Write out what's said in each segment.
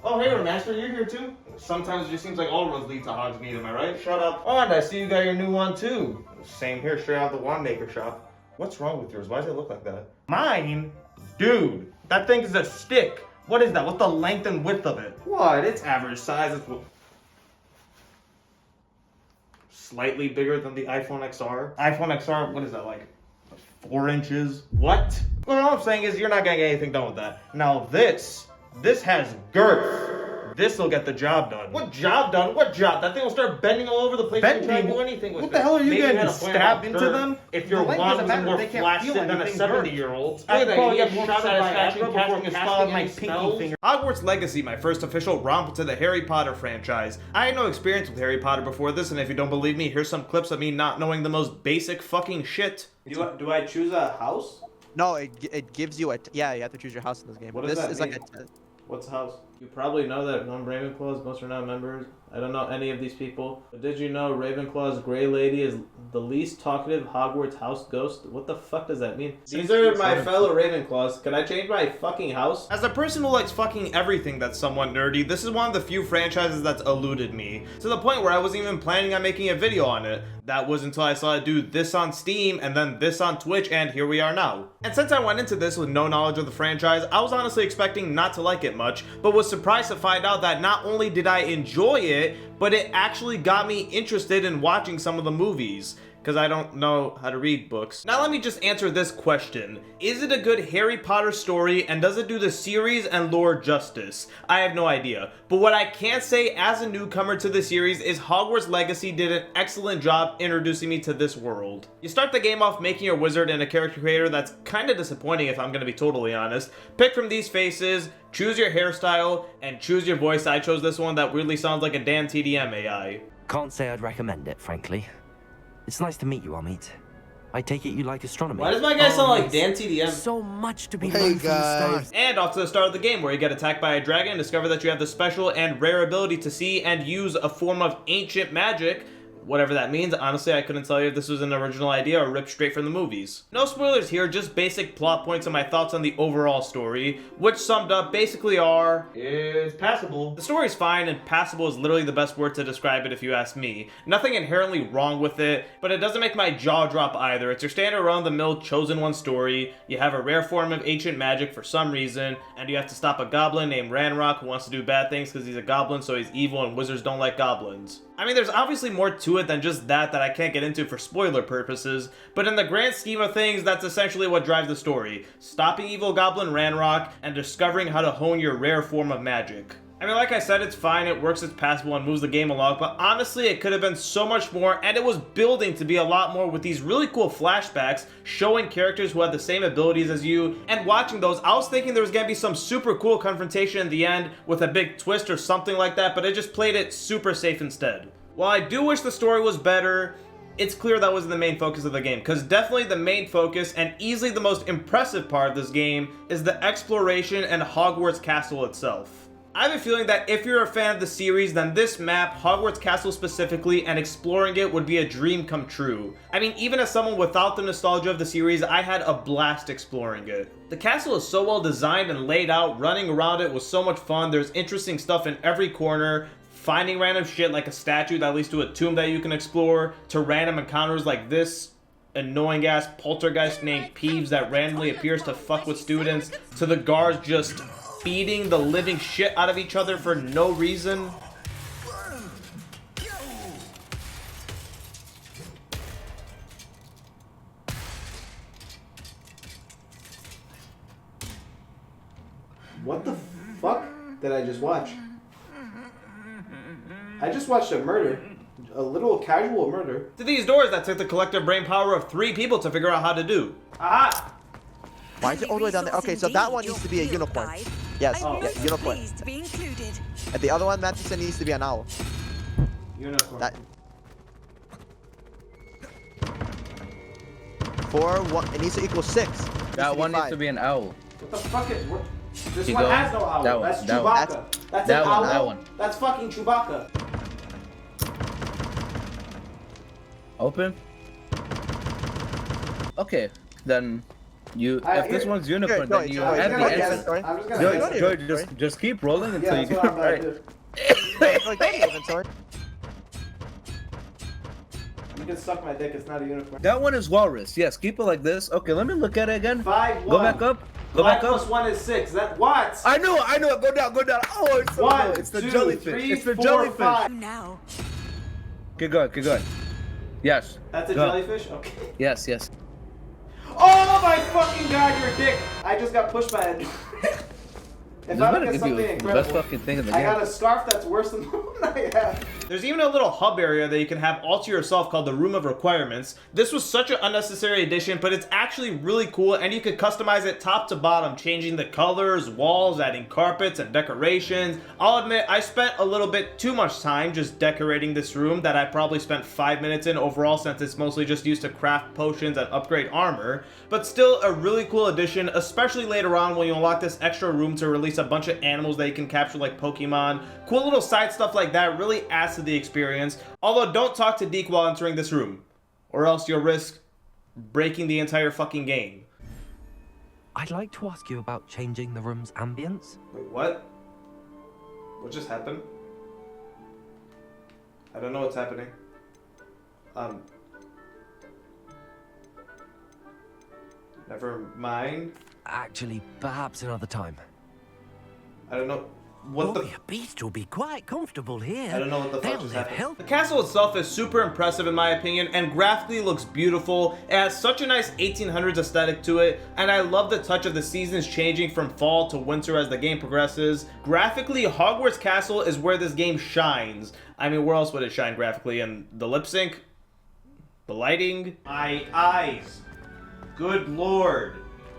Oh, hey, Master, you're here too? Sometimes it just seems like all roads lead to Hogsmeade, am I right? Shut up. Oh, and I see you got your new one too. Same here, straight out the wand maker shop. What's wrong with yours? Why does it look like that? Mine? Dude, that thing is a stick. What is that? What's the length and width of it? What? It's average size. It's slightly bigger than the iPhone XR. iPhone XR, what is that, like 4 inches? What? Well, all I'm saying is you're not gonna get anything done with that. Now this has girth. This'll get the job done. What job done? What job? That thing will start bending all over the place. Bending? You can't do anything with it. What the hell are you Maybe getting had a plan stabbed about into girth. them? If your The length wand doesn't was matter, more they can't flashed feel than a anything 70-year-old. I Look at probably that, get you more shot satisfaction at before casting casting my any pinky spells. finger. Hogwarts Legacy, my first official romp to the Harry Potter franchise. I had no experience with Harry Potter before this, and if you don't believe me, here's some clips of me not knowing the most basic fucking shit. Do I choose a house? No, it gives you a yeah. You have to choose your house in this game. What does this that is mean? like a What's a house? You probably know that Ravenclaw's most renowned members. I don't know any of these people. But did you know Ravenclaw's Grey Lady is the least talkative Hogwarts house ghost? What the fuck does that mean? These are my fellow Ravenclaws. Can I change my fucking house? As a person who likes fucking everything that's somewhat nerdy, this is one of the few franchises that's eluded me, to the point where I wasn't even planning on making a video on it. That was until I saw it do this on Steam, and then this on Twitch, and here we are now. And since I went into this with no knowledge of the franchise, I was honestly expecting not to like it much, but was surprised to find out that not only did I enjoy it, but it actually got me interested in watching some of the movies. Because I don't know how to read books. Now let me just answer this question. Is it a good Harry Potter story, and does it do the series and lore justice? I have no idea. But what I can say as a newcomer to the series is Hogwarts Legacy did an excellent job introducing me to this world. You start the game off making your wizard and a character creator that's kind of disappointing if I'm going to be totally honest. Pick from these faces, choose your hairstyle, and choose your voice. I chose this one that weirdly sounds like a Dan TDM AI. Can't say I'd recommend it, frankly. It's nice to meet you, Amit. I take it you like astronomy. Why does my guy sound like Dan TDM? So much to be Hey, learned from the guys. stars. And off to the start of the game, where you get attacked by a dragon and discover that you have the special and rare ability to see and use a form of ancient magic. Whatever that means, honestly, I couldn't tell you if this was an original idea or ripped straight from the movies. No spoilers here, just basic plot points and my thoughts on the overall story, which summed up basically are... It's passable. The story's fine, and passable is literally the best word to describe it if you ask me. Nothing inherently wrong with it, but it doesn't make my jaw drop either. It's your standard run-of-the-mill chosen one story. You have a rare form of ancient magic for some reason, and you have to stop a goblin named Ranrock who wants to do bad things because he's a goblin, so he's evil and wizards don't like goblins. I mean, there's obviously more to it than just that I can't get into for spoiler purposes, but in the grand scheme of things, that's essentially what drives the story. Stopping evil goblin Ranrock and discovering how to hone your rare form of magic. I mean, like I said, it's fine, it works, it's passable, and moves the game along, but honestly, it could have been so much more, and it was building to be a lot more with these really cool flashbacks, showing characters who had the same abilities as you, and watching those, I was thinking there was gonna be some super cool confrontation in the end, with a big twist or something like that, but it just played it super safe instead. While I do wish the story was better, it's clear that wasn't the main focus of the game, because definitely the main focus, and easily the most impressive part of this game, is the exploration and Hogwarts Castle itself. I have a feeling that if you're a fan of the series, then this map, Hogwarts Castle specifically, and exploring it would be a dream come true. I mean, even as someone without the nostalgia of the series, I had a blast exploring it. The castle is so well designed and laid out, running around it was so much fun, there's interesting stuff in every corner, finding random shit like a statue that leads to a tomb that you can explore, to random encounters like this annoying ass poltergeist named Peeves that randomly appears to fuck with students, to the guards just beating the living shit out of each other for no reason. What the fuck did I just watch? I just watched a murder. A little casual murder. To these doors that took the collective brain power of 3 people to figure out how to do. Aha! Why is it all the way down there? Okay, so that one needs to be a unicorn. Yes, yeah, unicorn. And the other one, Matheson, needs to be an owl. Unicorn. That. 4, 1, it needs to equal 6. That one needs to be an owl. What the fuck is... What? This Keep one going. has no owl. That one, That's that Chewbacca. one. That's That an one, owl. that one. That's fucking Chewbacca. Open? Okay, then If this one's unicorn, then you have the answer. I'm just gonna George, just keep rolling until you get it right. Go to the inventory. You can suck my dick, it's not a unicorn. That one is walrus. Yes, keep it like this. Okay, let me look at it again. 5, 1. Go back up. Go 5 back up. plus 1 is 6. That what? I know it. Go down. Oh, it's so 1, low. It's the 2, jellyfish. 3, It's the 4, jellyfish. 5. Now. Keep going. Yes. That's a Go. jellyfish? Okay. Yes. Oh my fucking god, you're a dick! I just got pushed by a If I don't get something the best incredible, fucking thing in the I game. got a scarf that's worse than the one I have. There's even a little hub area that you can have all to yourself called the Room of Requirements. This was such an unnecessary addition, but it's actually really cool, and you could customize it top to bottom, changing the colors, walls, adding carpets and decorations. I'll admit, I spent a little bit too much time just decorating this room that I probably spent 5 minutes in overall, since it's mostly just used to craft potions and upgrade armor. But still a really cool addition, especially later on when you unlock this extra room to release a bunch of animals that you can capture like Pokemon. Cool little side stuff like that really adds to the experience. Although don't talk to Deke while entering this room, or else you'll risk breaking the entire fucking game. I'd like to ask you about changing the room's ambience. Wait, what? What just happened? I don't know what's happening. Never mind. Actually, perhaps another time. I don't know what the... a beast will be quite comfortable here. I don't know what the fuck They'll just live happened. The castle itself is super impressive in my opinion, and graphically looks beautiful. It has such a nice 1800s aesthetic to it, and I love the touch of the seasons changing from fall to winter as the game progresses. Graphically, Hogwarts Castle is where this game shines. I mean, where else would it shine graphically? In the lip sync? The lighting? My eyes. Good lord.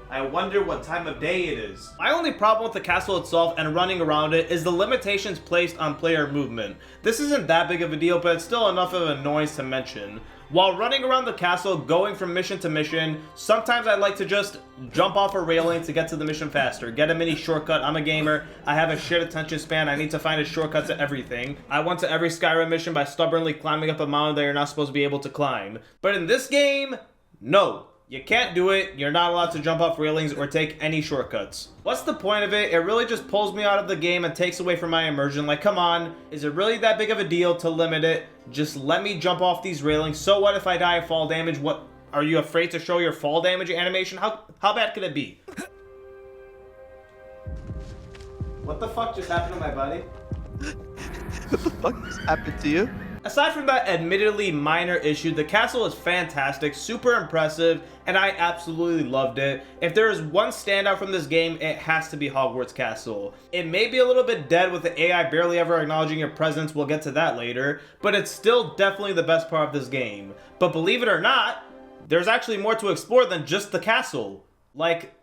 I wonder what time of day it is. My only problem with the castle itself and running around it is the limitations placed on player movement. This isn't that big of a deal, but it's still enough of a noise to mention. While running around the castle, going from mission to mission, sometimes I like to just jump off a railing to get to the mission faster. Get a mini shortcut. I'm a gamer. I have a shit attention span. I need to find a shortcut to everything. I went to every Skyrim mission by stubbornly climbing up a mountain that you're not supposed to be able to climb. But in this game, no. You can't do it, you're not allowed to jump off railings or take any shortcuts. What's the point of it? It really just pulls me out of the game and takes away from my immersion. Like, come on, is it really that big of a deal to limit it? Just let me jump off these railings. So what if I die of fall damage? What, are you afraid to show your fall damage animation? How bad could it be? What the fuck just happened to my buddy? What the fuck just happened to you? Aside from that admittedly minor issue, the castle is fantastic, super impressive, and I absolutely loved it. If there is one standout from this game, it has to be Hogwarts Castle. It may be a little bit dead with the AI barely ever acknowledging your presence, we'll get to that later, but it's still definitely the best part of this game. But believe it or not, there's actually more to explore than just the castle. Like,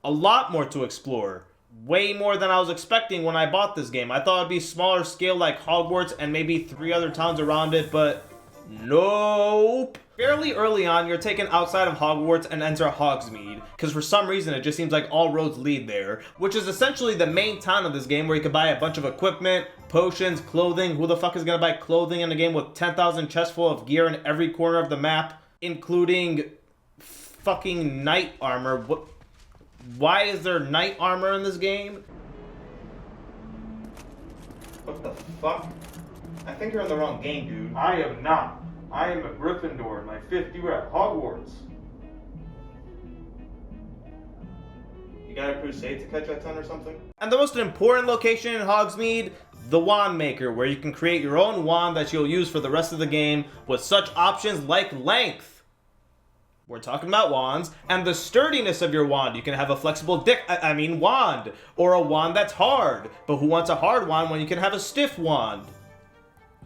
a lot more to explore. Way more than I was expecting when I bought this game. I thought it'd be smaller scale like Hogwarts and maybe 3 other towns around it, but nope. Fairly early on, you're taken outside of Hogwarts and enter Hogsmeade, because for some reason it just seems like all roads lead there, which is essentially the main town of this game where you can buy a bunch of equipment, potions, clothing. Who the fuck is gonna buy clothing in a game with 10,000 chests full of gear in every corner of the map, including fucking knight armor? What? Why is there knight armor in this game? What the fuck? I think you're in the wrong game, dude. I am not. I am a Gryffindor in my 5th year at Hogwarts. You got a crusade to catch that ton or something? And the most important location in Hogsmeade, the Wand Maker, where you can create your own wand that you'll use for the rest of the game with such options like length. We're talking about wands, and the sturdiness of your wand. You can have a flexible wand, or a wand that's hard. But who wants a hard wand when you can have a stiff wand?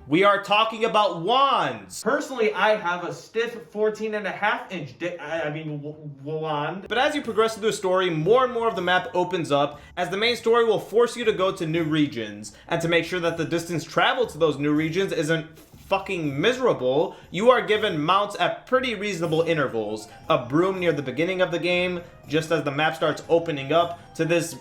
We are talking about wands. Personally, I have a stiff 14.5-inch wand. But as you progress through the story, more and more of the map opens up, as the main story will force you to go to new regions. And to make sure that the distance traveled to those new regions isn't fucking miserable, you are given mounts at pretty reasonable intervals. A broom near the beginning of the game, just as the map starts opening up, to this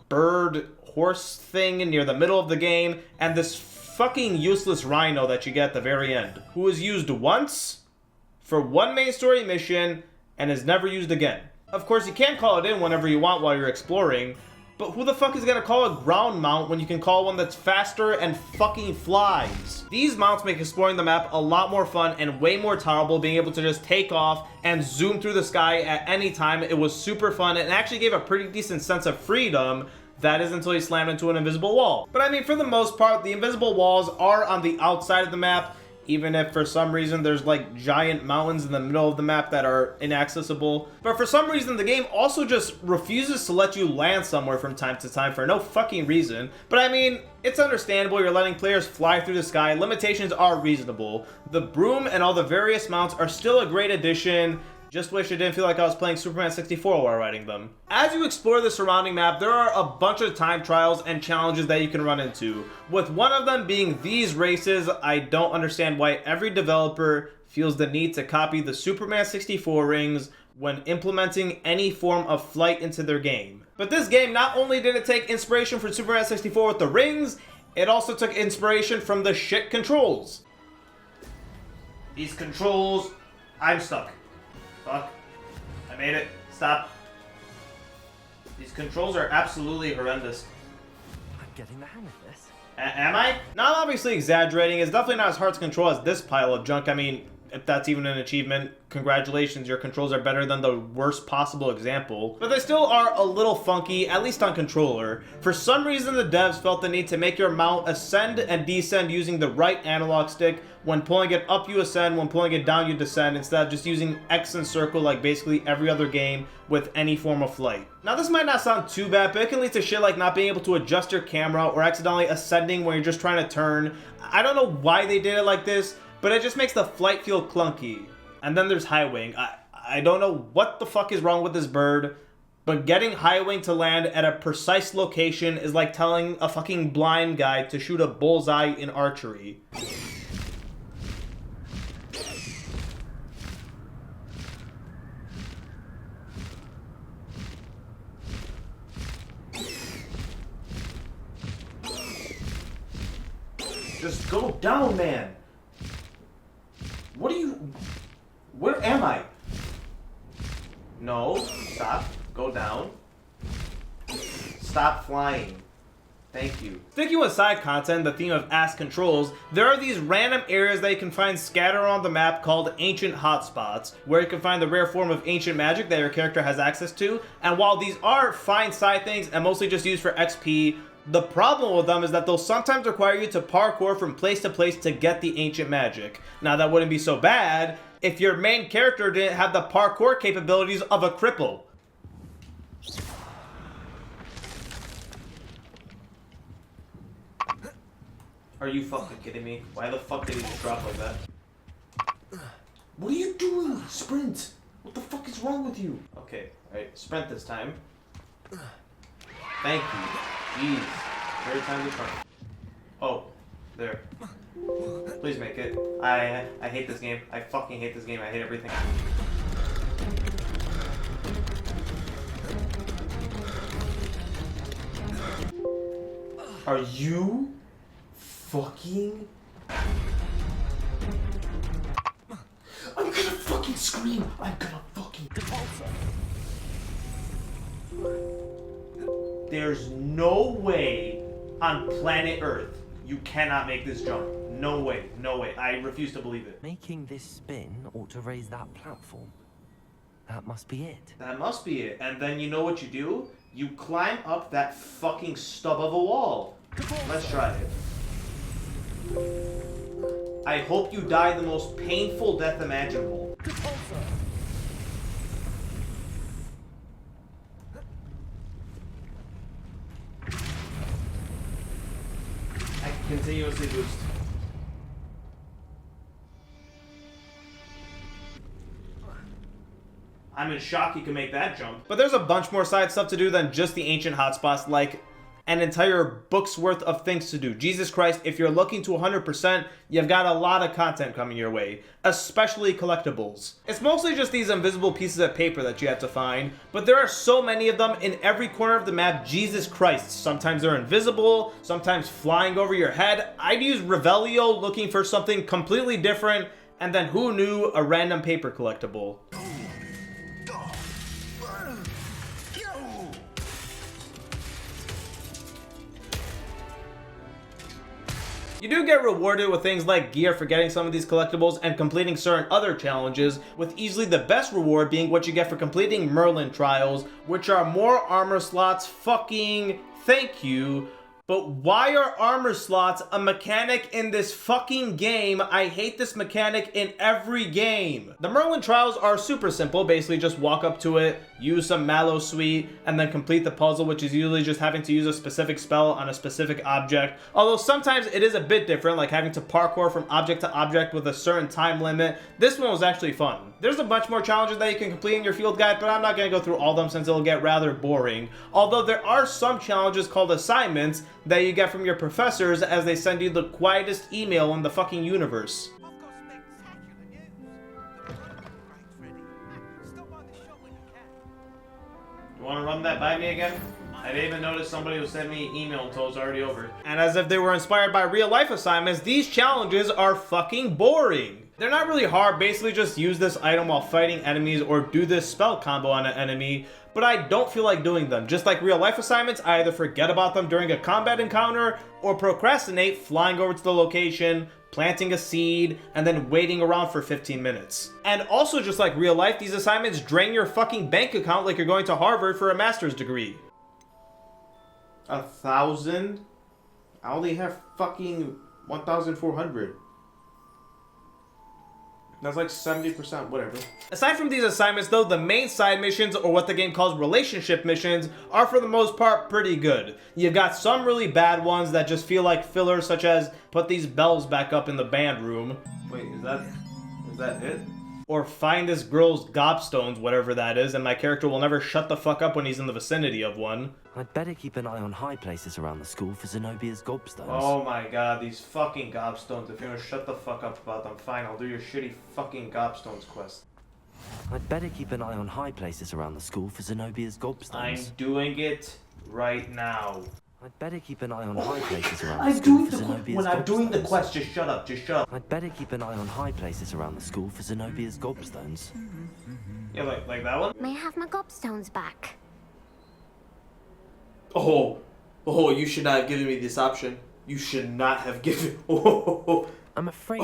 bird horse thing near the middle of the game, and this fucking useless rhino that you get at the very end, who is used once for one main story mission and is never used again. Of course, you can call it in whenever you want while you're exploring, but who the fuck is gonna call a ground mount when you can call one that's faster and fucking flies? These mounts make exploring the map a lot more fun and way more tolerable, being able to just take off and zoom through the sky at any time. It was super fun and actually gave a pretty decent sense of freedom. That is until you slammed into an invisible wall. But I mean, for the most part, the invisible walls are on the outside of the map, even if for some reason there's like giant mountains in the middle of the map that are inaccessible. But for some reason the game also just refuses to let you land somewhere from time to time for no fucking reason. But I mean, it's understandable, you're letting players fly through the sky, limitations are reasonable. The broom and all the various mounts are still a great addition. Just wish it didn't feel like I was playing Superman 64 while riding them. As you explore the surrounding map, there are a bunch of time trials and challenges that you can run into. With one of them being these races, I don't understand why every developer feels the need to copy the Superman 64 rings when implementing any form of flight into their game. But this game not only did it take inspiration from Superman 64 with the rings, it also took inspiration from the shit controls. These controls, I'm stuck. Fuck. I made it. Stop. These controls are absolutely horrendous. I'm getting the hang of this. Am I? No, I'm obviously exaggerating. It's definitely not as hard to control as this pile of junk. I mean, if that's even an achievement, congratulations, your controls are better than the worst possible example. But they still are a little funky, at least on controller. For some reason, the devs felt the need to make your mount ascend and descend using the right analog stick. When pulling it up, you ascend. When pulling it down, you descend, instead of just using X and circle like basically every other game with any form of flight. Now, this might not sound too bad, but it can lead to shit like not being able to adjust your camera or accidentally ascending when you're just trying to turn. I don't know why they did it like this, but it just makes the flight feel clunky. And then there's high wing. I don't know what the fuck is wrong with this bird, but getting high wing to land at a precise location is like telling a fucking blind guy to shoot a bullseye in archery. Just go down, man. What are you... Where am I? No. Stop. Go down. Stop flying. Thank you. Sticking with side content, the theme of ass controls, there are these random areas that you can find scattered around the map called ancient hotspots, where you can find the rare form of ancient magic that your character has access to. And while these are fine side things and mostly just used for XP, the problem with them is that they'll sometimes require you to parkour from place to place to get the ancient magic. Now, that wouldn't be so bad if your main character didn't have the parkour capabilities of a cripple. Are you fucking kidding me? Why the fuck did he just drop like that? What are you doing? Sprint! What the fuck is wrong with you? Okay, alright, sprint this time. Thank you. Jeez. Every time we turn. Oh, there. Please make it. I hate this game. I fucking hate this game. I hate everything. Are you fucking... I'm gonna fucking scream. I'm gonna fucking... There's no way on planet Earth you cannot make this jump. No way, no way. I refuse to believe it. Making this spin ought to raise that platform. That must be it. That must be it. And then you know what you do? You climb up that fucking stub of a wall. Let's try it. I hope you die the most painful death imaginable. I can continuously boost. I'm in shock you can make that jump. But there's a bunch more side stuff to do than just the ancient hotspots, like an entire book's worth of things to do. Jesus Christ, if you're looking to 100%, you've got a lot of content coming your way, especially collectibles. It's mostly just these invisible pieces of paper that you have to find, but there are so many of them in every corner of the map. Jesus Christ, sometimes they're invisible, sometimes flying over your head. I'd use Revelio looking for something completely different, and then who knew, a random paper collectible. You do get rewarded with things like gear for getting some of these collectibles and completing certain other challenges, with easily the best reward being what you get for completing Merlin trials, which are more armor slots. Fucking thank you. But why are armor slots a mechanic in this fucking game? I hate this mechanic in every game. The Merlin trials are super simple. Basically just walk up to it, use some Mallow Sweet, and then complete the puzzle, which is usually just having to use a specific spell on a specific object. Although sometimes it is a bit different, like having to parkour from object to object with a certain time limit. This one was actually fun. There's a bunch more challenges that you can complete in your field guide, but I'm not going to go through all of them since it'll get rather boring. Although there are some challenges called assignments that you get from your professors as they send you the quietest email in the fucking universe. You want to run that by me again? I didn't even notice somebody who sent me an email until it was already over. And as if they were inspired by real life assignments, these challenges are fucking boring. They're not really hard, basically just use this item while fighting enemies or do this spell combo on an enemy, but I don't feel like doing them. Just like real life assignments, I either forget about them during a combat encounter or procrastinate flying over to the location, planting a seed, and then waiting around for 15 minutes. And also just like real life, these assignments drain your fucking bank account like you're going to Harvard for a master's degree. 1,000? I only have fucking 1,400. That's like 70%, whatever. Aside from these assignments though, the main side missions, or what the game calls relationship missions, are for the most part pretty good. You've got some really bad ones that just feel like fillers, such as put these bells back up in the band room. Wait, is that it? Or find this girl's gobstones, whatever that is, and my character will never shut the fuck up when he's in the vicinity of one. I'd better keep an eye on high places around the school for Zenobia's gobstones. Oh my god, these fucking gobstones. If you're gonna shut the fuck up about them, fine, I'll do your shitty fucking gobstones quest. I'd better keep an eye on high places around the school for Zenobia's gobstones. I'm doing it right now. I'd better keep an eye on high places around the school for Zenobia's When I'm doing the gobstones. quest, just shut up, just shut up. I'd better keep an eye on high places around the school for Zenobia's gobstones. Yeah, like that one? May I have my gobstones back? Oh, you should not have given me this option. You should not have given... I'm afraid...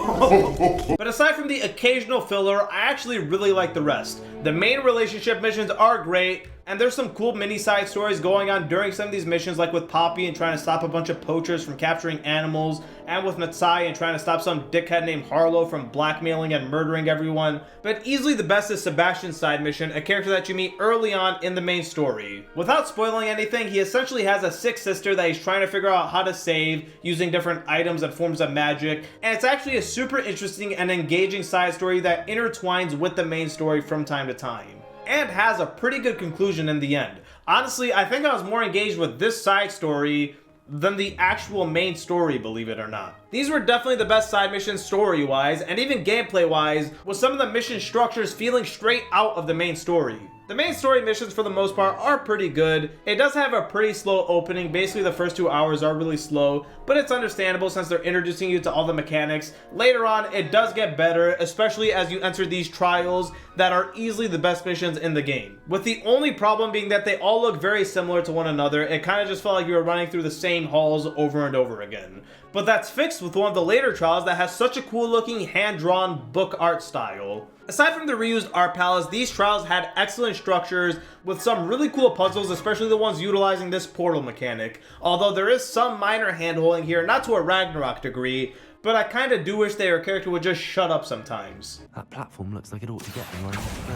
But aside from the occasional filler, I actually really like the rest. The main relationship missions are great, and there's some cool mini side stories going on during some of these missions, like with Poppy and trying to stop a bunch of poachers from capturing animals, and with Natsai and trying to stop some dickhead named Harlow from blackmailing and murdering everyone. But easily the best is Sebastian's side mission, a character that you meet early on in the main story. Without spoiling anything, he essentially has a sick sister that he's trying to figure out how to save using different items and forms of magic, and it's actually a super interesting and engaging side story that intertwines with the main story from time to time, and has a pretty good conclusion in the end. Honestly, I think I was more engaged with this side story than the actual main story, believe it or not. These were definitely the best side missions story-wise, and even gameplay-wise, with some of the mission structures feeling straight out of the main story. The main story missions, for the most part, are pretty good. It does have a pretty slow opening. Basically, the first 2 hours are really slow, but it's understandable since they're introducing you to all the mechanics. Later on, it does get better, especially as you enter these trials that are easily the best missions in the game. With the only problem being that they all look very similar to one another. It kind of just felt like you were running through the same halls over and over again. But that's fixed with one of the later trials that has such a cool looking hand-drawn book art style. Aside from the reused art palettes, these trials had excellent structures with some really cool puzzles, especially the ones utilizing this portal mechanic. Although there is some minor hand-holding here, not to a Ragnarok degree, but I kinda do wish their character would just shut up sometimes. That platform looks like it ought to get me where I need to go.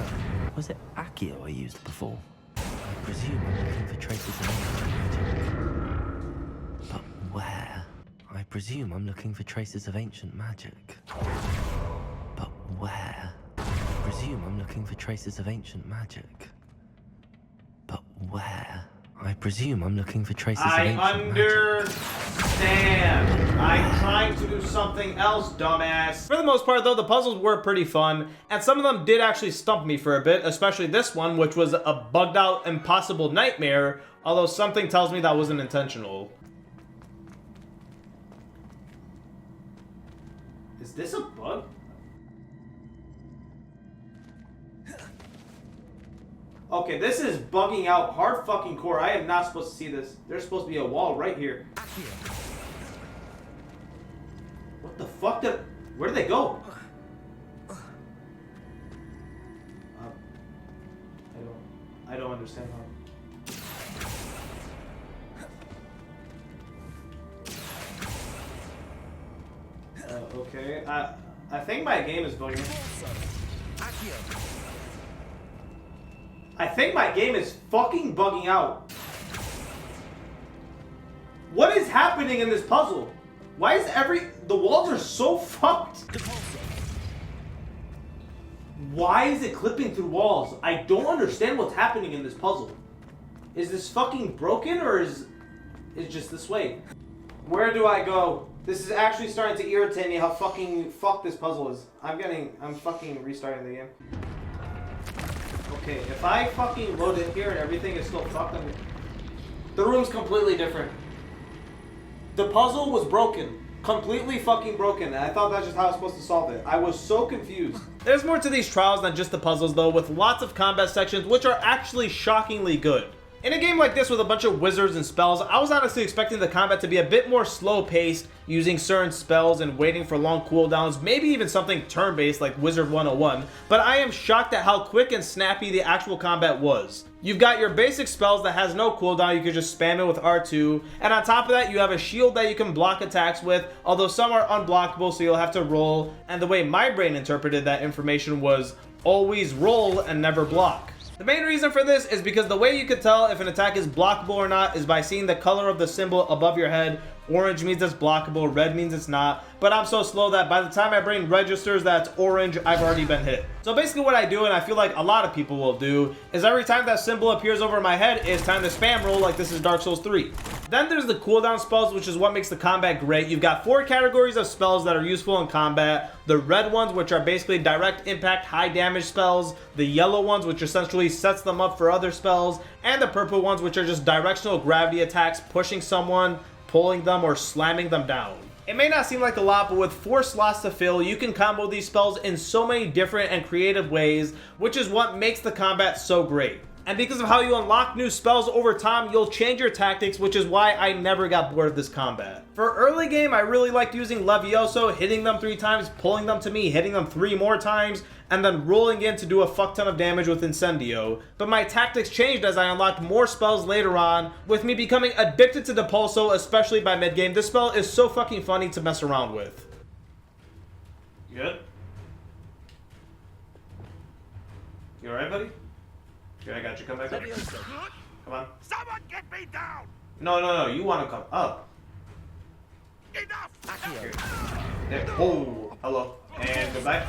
Was it Accio I used before? I presume I'm looking for traces of ancient magic. But where? I presume I'm looking for traces of ancient magic. But where? I presume I'm looking for traces of ancient magic. But where? I presume I'm looking for traces of ancient magic. Understand. I'm trying to do something else, dumbass. For the most part, though, the puzzles were pretty fun, and some of them did actually stump me for a bit, especially this one, which was a bugged out, impossible nightmare, although something tells me that wasn't intentional. Is this a bug? Okay, this is bugging out hard fucking core. I am not supposed to see this. There's supposed to be a wall right here. What the fuck did... Where did they go? I don't understand how. Okay. I think my game is bugging. I think my game is fucking bugging out. What is happening in this puzzle? Why is the walls are so fucked? Why is it clipping through walls? I don't understand what's happening in this puzzle. Is this fucking broken or is it just this way? Where do I go? This is actually starting to irritate me how fucking fucked this puzzle is. I'm fucking restarting the game. Okay, if I fucking load it here and everything is still fucked, the room's completely different. The puzzle was broken. Completely fucking broken, and I thought that's just how I was supposed to solve it. I was so confused. There's more to these trials than just the puzzles though, with lots of combat sections which are actually shockingly good. In a game like this with a bunch of wizards and spells, I was honestly expecting the combat to be a bit more slow-paced, using certain spells and waiting for long cooldowns, maybe even something turn-based like Wizard 101, but I am shocked at how quick and snappy the actual combat was. You've got your basic spells that has no cooldown, you can just spam it with R2, and on top of that you have a shield that you can block attacks with, although some are unblockable so you'll have to roll, and the way my brain interpreted that information was always roll and never block. The main reason for this is because the way you could tell if an attack is blockable or not is by seeing the color of the symbol above your head. Orange means it's blockable, red means it's not, but I'm so slow that by the time my brain registers that it's orange, I've already been hit. So basically what I do, and I feel like a lot of people will do, is every time that symbol appears over my head, it's time to spam roll like this is Dark Souls 3. Then there's the cooldown spells, which is what makes the combat great. You've got 4 categories of spells that are useful in combat. The red ones, which are basically direct impact, high damage spells. The yellow ones, which essentially sets them up for other spells. And the purple ones, which are just directional gravity attacks, pushing someone, pulling them, or slamming them down. It may not seem like a lot, but with 4 slots to fill, you can combo these spells in so many different and creative ways, which is what makes the combat so great. And because of how you unlock new spells over time, you'll change your tactics, which is why I never got bored of this combat. For early game, I really liked using Levioso, hitting them 3 times, pulling them to me, hitting them 3 more times, and then rolling in to do a fuck ton of damage with Incendio. But my tactics changed as I unlocked more spells later on, with me becoming addicted to Depulso, especially by mid-game. This spell is so fucking funny to mess around with. You good? You alright, buddy? Here, I got you. Come back up. Come on. Someone get me down! No. You want to come up. Enough! There. Oh, hello. And go back.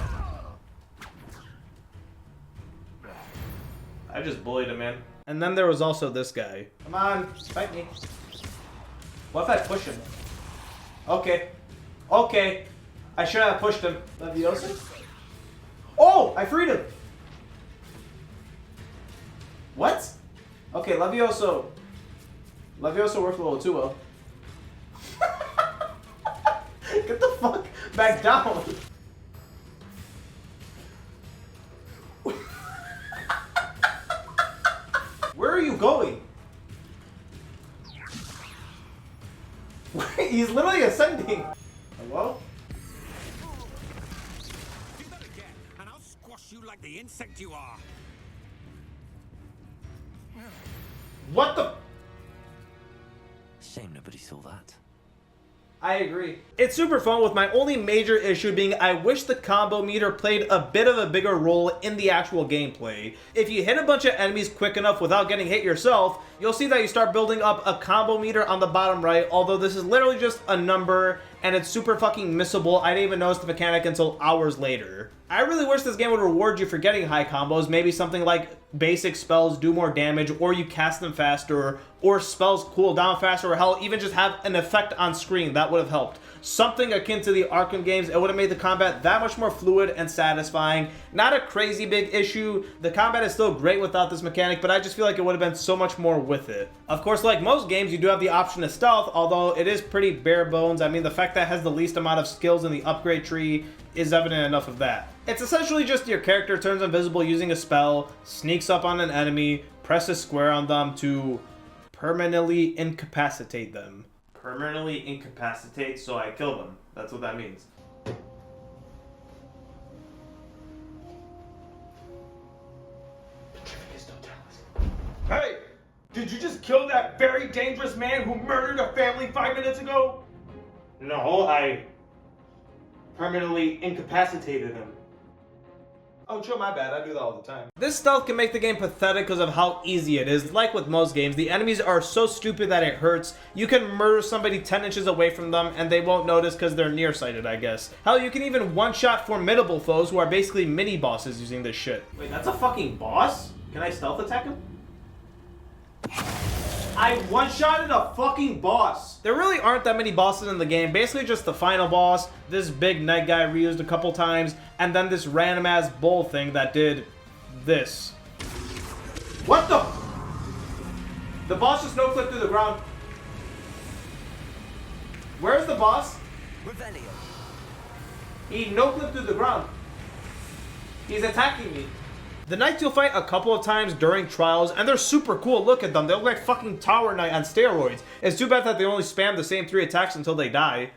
I just bullied him, man. And then there was also this guy. Come on, fight me. What if I push him? Okay. I should have pushed him. Leviosa? Oh, I freed him. What? Okay, Levioso. Levioso worked a little too well. Get the fuck back down. Where are you going? He's literally ascending. Hello? Do that again, and I'll squash you like the insect you are. What the? Shame nobody saw that. I agree. It's super fun, with my only major issue being I wish the combo meter played a bit of a bigger role in the actual gameplay. If you hit a bunch of enemies quick enough without getting hit yourself, you'll see that you start building up a combo meter on the bottom right, although this is literally just a number and it's super fucking missable. I didn't even notice the mechanic until hours later. I really wish this game would reward you for getting high combos, maybe something like basic spells do more damage, or you cast them faster, or spells cool down faster, or hell, even just have an effect on screen. That would have helped. Something akin to the Arkham games. It would have made the combat that much more fluid and satisfying. Not a crazy big issue. The combat is still great without this mechanic, but I just feel like it would have been so much more with it. Of course, like most games, you do have the option of stealth, although it is pretty bare bones. I mean, the fact that it has the least amount of skills in the upgrade tree is evident enough of that. It's essentially just your character turns invisible using a spell, sneaks up on an enemy, presses square on them to permanently incapacitate them. permanently incapacitate, so I kill them. That's what that means. Hey! Did you just kill that very dangerous man who murdered a family 5 minutes ago? No, I permanently incapacitated him. Oh, chill, my bad. I do that all the time. This stealth can make the game pathetic because of how easy it is. Like with most games, the enemies are so stupid that it hurts. You can murder somebody 10 inches away from them and they won't notice because they're nearsighted, I guess. Hell, you can even one-shot formidable foes who are basically mini-bosses using this shit. Wait, that's a fucking boss? Can I stealth attack him? I one-shotted a fucking boss. There really aren't that many bosses in the game. Basically just the final boss, this big night guy reused a couple times, and then this random-ass bull thing that did this. What the? The boss just no-clipped through the ground. Where's the boss? He no-clipped through the ground. He's attacking me. The knights you'll fight a couple of times during trials, and they're super cool. Look at them. They look like fucking Tower Knight on steroids. It's too bad that they only spam the same 3 attacks until they die.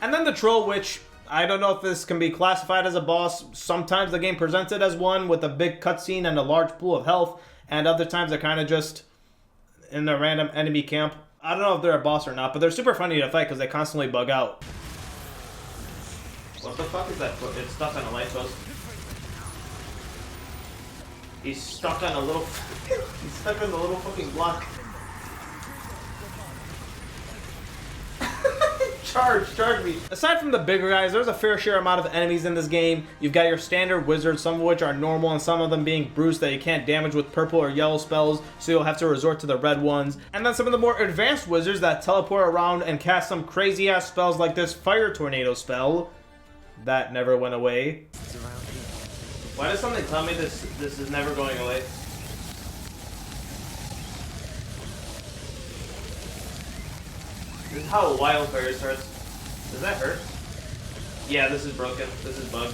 And then the troll, which I don't know if this can be classified as a boss. Sometimes the game presents it as one with a big cutscene and a large pool of health, and other times they're kind of just in a random enemy camp. I don't know if they're a boss or not, but they're super funny to fight because they constantly bug out. What the fuck is that? It's stuck on a light post. He's stuck on a little... He's stuck on the little fucking block. Charge me. Aside from the bigger guys, there's a fair share amount of enemies in this game. You've got your standard wizards, some of which are normal and some of them being bruised that you can't damage with purple or yellow spells, so you'll have to resort to the red ones. And then some of the more advanced wizards that teleport around and cast some crazy ass spells like this fire tornado spell. That never went away. Why does something tell me this is never going away? This is how a wildfire starts. Does that hurt? Yeah, this is broken. This is bugged.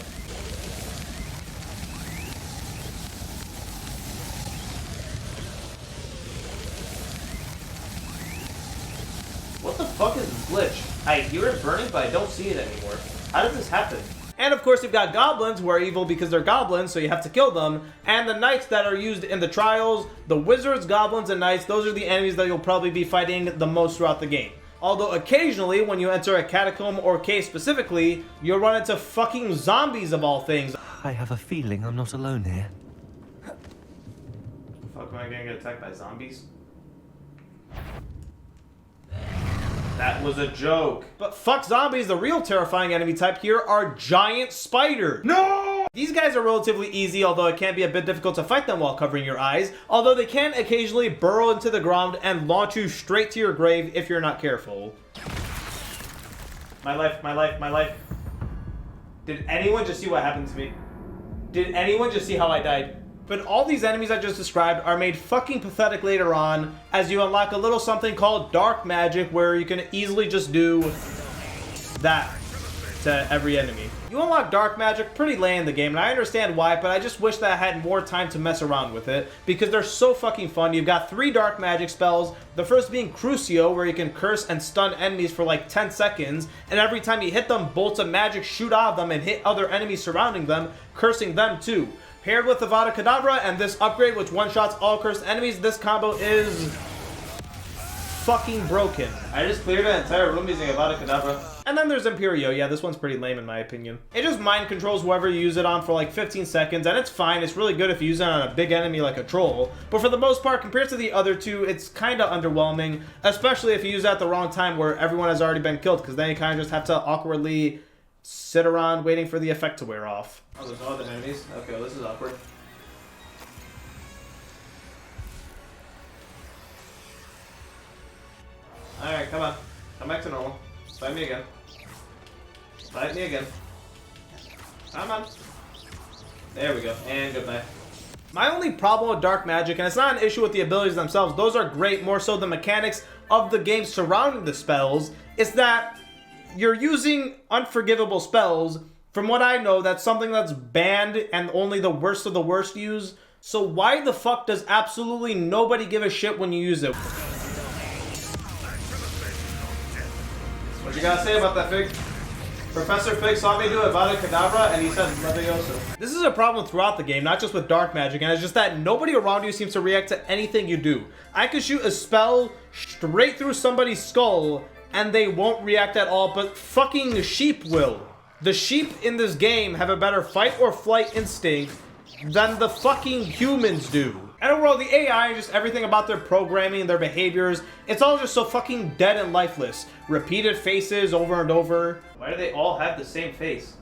What the fuck is this glitch? I hear it burning, but I don't see it anymore. How does this happen? And of course you've got goblins who are evil because they're goblins, so you have to kill them. And the knights that are used in the trials, the wizards, goblins, and knights, those are the enemies that you'll probably be fighting the most throughout the game. Although occasionally, when you enter a catacomb or cave specifically, you'll run into fucking zombies of all things. I have a feeling I'm not alone here. Fuck, am I gonna get attacked by zombies? That was a joke. But fuck zombies, the real terrifying enemy type here are giant spiders. No! These guys are relatively easy, although it can be a bit difficult to fight them while covering your eyes, although they can occasionally burrow into the ground and launch you straight to your grave if you're not careful. My life, my life, my life. Did anyone just see what happened to me? Did anyone just see how I died? But all these enemies I just described are made fucking pathetic later on as you unlock a little something called dark magic where you can easily just do that to every enemy. You unlock dark magic pretty late in the game, and I understand why, but I just wish that I had more time to mess around with it because they're so fucking fun. You've got 3 dark magic spells, the first being Crucio, where you can curse and stun enemies for like 10 seconds, and every time you hit them, bolts of magic shoot out of them and hit other enemies surrounding them, cursing them too. Paired with Avada Kedavra and this upgrade which one-shots all cursed enemies, this combo is fucking broken. I just cleared an entire room using Avada Kedavra. And then there's Imperio. Yeah, this one's pretty lame in my opinion. It just mind controls whoever you use it on for like 15 seconds, and it's fine. It's really good if you use it on a big enemy like a troll. But for the most part, compared to the other two, it's kind of underwhelming, especially if you use it at the wrong time where everyone has already been killed, because then you kind of just have to awkwardly sit around waiting for the effect to wear off. Oh, there's no other enemies? Okay, well, this is awkward. Alright, come on. Come back to normal. Fight me again. Fight me again. Come on. There we go. And goodbye. My only problem with dark magic, and it's not an issue with the abilities themselves, those are great, more so the mechanics of the game surrounding the spells, is that you're using unforgivable spells. From what I know, that's something that's banned and only the worst of the worst use. So why the fuck does absolutely nobody give a shit when you use it? What you gotta say about that, Fig? Professor Fig saw me do Avada Kedavra and he said Leviosa. This is a problem throughout the game, not just with dark magic, and it's just that nobody around you seems to react to anything you do. I could shoot a spell straight through somebody's skull and they won't react at all, but fucking sheep will. The sheep in this game have a better fight or flight instinct than the fucking humans do. And overall, the AI and just everything about their programming, their behaviors, it's all just so fucking dead and lifeless. Repeated faces over and over. Why do they all have the same face?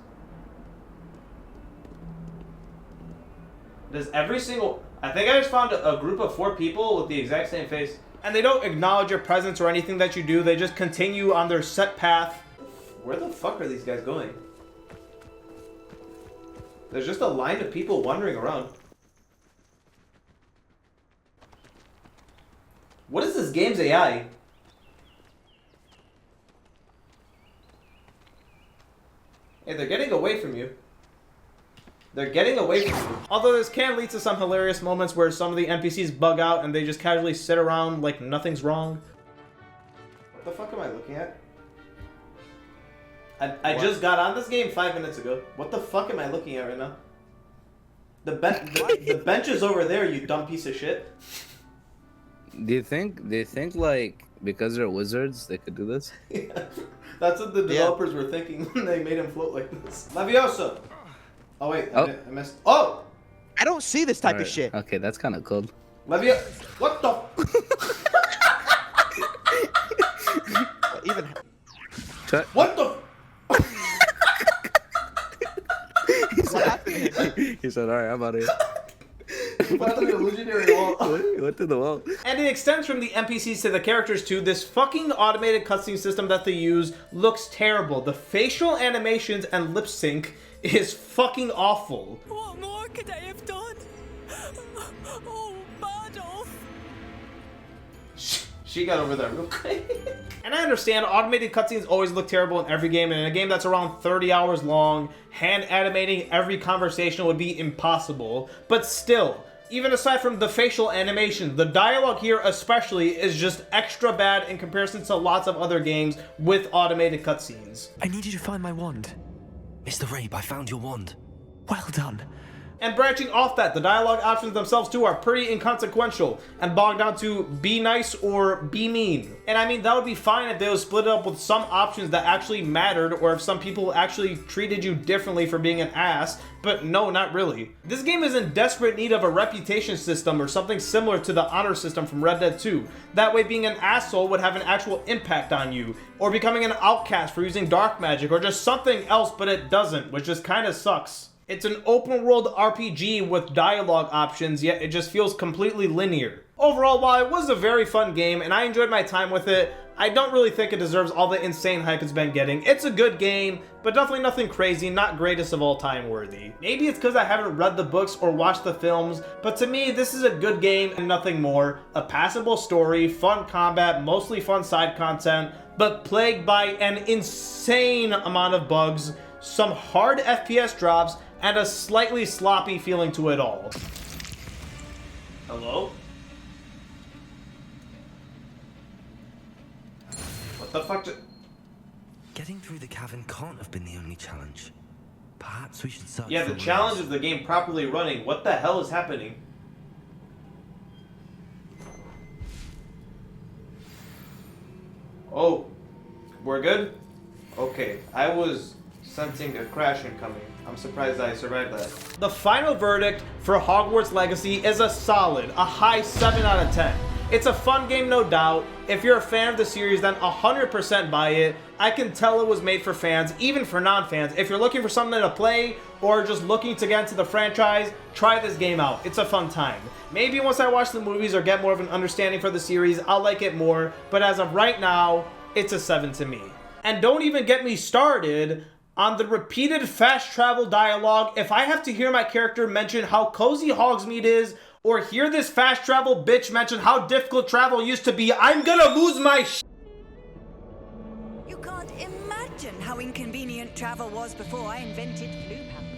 Does every single... I think I just found a group of 4 people with the exact same face. And they don't acknowledge your presence or anything that you do. They just continue on their set path. Where the fuck are these guys going? There's just a line of people wandering around. What is this game's AI? Hey, they're getting away from you. They're getting away from you. Although this can lead to some hilarious moments where some of the NPCs bug out and they just casually sit around like nothing's wrong. What the fuck am I looking at? I just got on this game 5 minutes ago. What the fuck am I looking at right now? The bench is over there, you dumb piece of shit. Do you think like because they're wizards they could do this? Yeah, that's what the developers were thinking when they made him float like this. Leviosa! Oh wait, I missed. Oh! I don't see this type of shit. Okay, that's kind of cool. Leviosa! What the? Even. What the? What happened? He said, "All right, I'm out of here." Went through the illusionary wall. He went through the wall. And it extends from the NPCs to the characters too. This fucking automated cutscene system that they use looks terrible. The facial animations and lip sync is fucking awful. What more could I have done? Oh, Badolf. She got over there real quick. And I understand automated cutscenes always look terrible in every game, and in a game that's around 30 hours long, hand animating every conversation would be impossible. But still, even aside from the facial animation, the dialogue here especially is just extra bad in comparison to lots of other games with automated cutscenes. I need you to find my wand. Mr. Rabe, I found your wand. Well done. And branching off that, the dialogue options themselves too are pretty inconsequential and bogged down to be nice or be mean. And I mean, that would be fine if they would split it up with some options that actually mattered, or if some people actually treated you differently for being an ass, but no, not really. This game is in desperate need of a reputation system or something similar to the honor system from Red Dead 2. That way being an asshole would have an actual impact on you, or becoming an outcast for using dark magic, or just something else, but it doesn't, which just kinda sucks. It's an open world RPG with dialogue options, yet it just feels completely linear. Overall, while it was a very fun game and I enjoyed my time with it, I don't really think it deserves all the insane hype it's been getting. It's a good game, but definitely nothing crazy, not greatest of all time worthy. Maybe it's because I haven't read the books or watched the films, but to me, this is a good game and nothing more. A passable story, fun combat, mostly fun side content, but plagued by an insane amount of bugs, some hard FPS drops, and a slightly sloppy feeling to it all. Hello? What the fuck? Getting through the cavern can't have been the only challenge. Perhaps we should search. Yeah, the challenge is the game properly running. What the hell is happening? Oh, we're good? Okay, I was sensing a crash incoming. I'm surprised I survived that. The final verdict for Hogwarts Legacy is a solid, a high 7 out of 10. It's a fun game, no doubt. If you're a fan of the series, then 100% buy it. I can tell it was made for fans, even for non-fans. If you're looking for something to play, or just looking to get into the franchise, try this game out. It's a fun time. Maybe once I watch the movies or get more of an understanding for the series, I'll like it more, but as of right now, it's a 7 to me. And don't even get me started on the repeated fast travel dialogue. If I have to hear my character mention how cozy Hogsmeade is, or hear this fast travel bitch mention how difficult travel used to be, I'm gonna lose my sh. You can't imagine how inconvenient travel was before I invented flu powder.